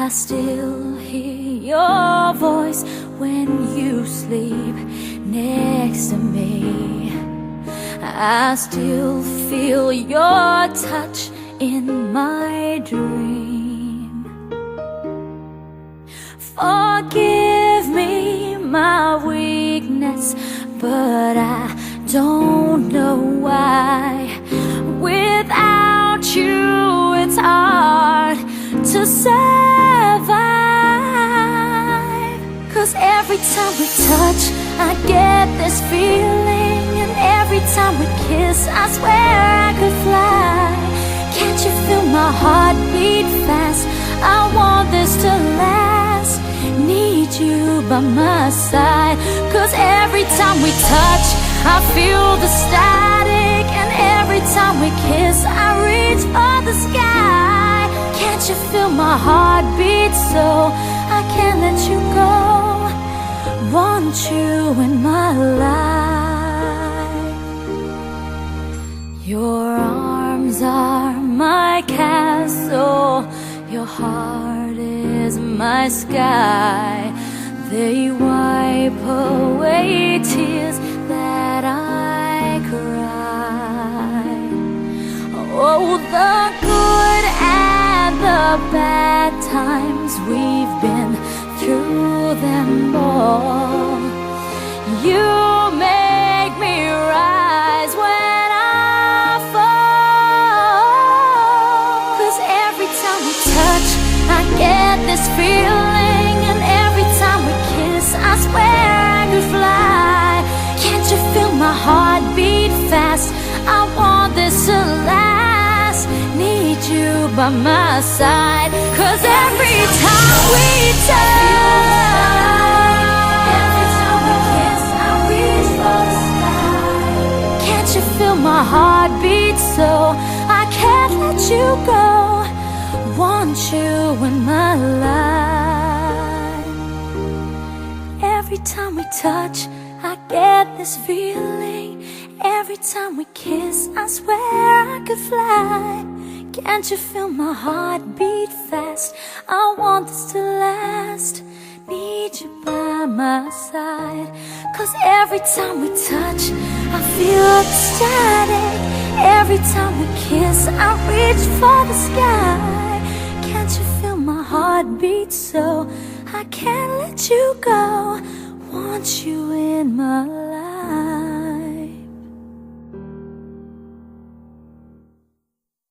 I still hear your voice when you sleep next to me. I still feel your touch in my dream. Forgive me my weakness, but I don't know why. Without you, it's hard to survive. 'Cause every time we touch, I get this feeling. And every time we kiss, I swear I could fly. Can't you feel my heart beat fast? I want this to last. Need you by my side. 'Cause every time we touch, I feel the static. And every time we kiss, I reach for the sky. Can't you feel my heart beat so I can't let you go? Want you in my life. Your arms are my castle. Your heart is my sky. They wipe away tears that I cry. Oh, the good and the bad times, we've been through them all. You make me rise when I fall. 'Cause every time we touch, I get this feeling. And every time we kiss, I swear I could fly. Can't you feel my heart beat fast? I want this to last. Need you by my side. 'Cause every time we touch, every time we kiss, I reach for the sky. Can't you feel my heart beat so I can't let you go? Want you in my life. Every time we touch, I get this feeling. Every time we kiss, I swear I could fly. Can't you feel my heart beat fast? I want this to last. Need you by my side. 'Cause every time we touch, I feel the static. Every time we kiss, I reach for the sky. Can't you feel my heart beat so I can't let you go? Want you in my life.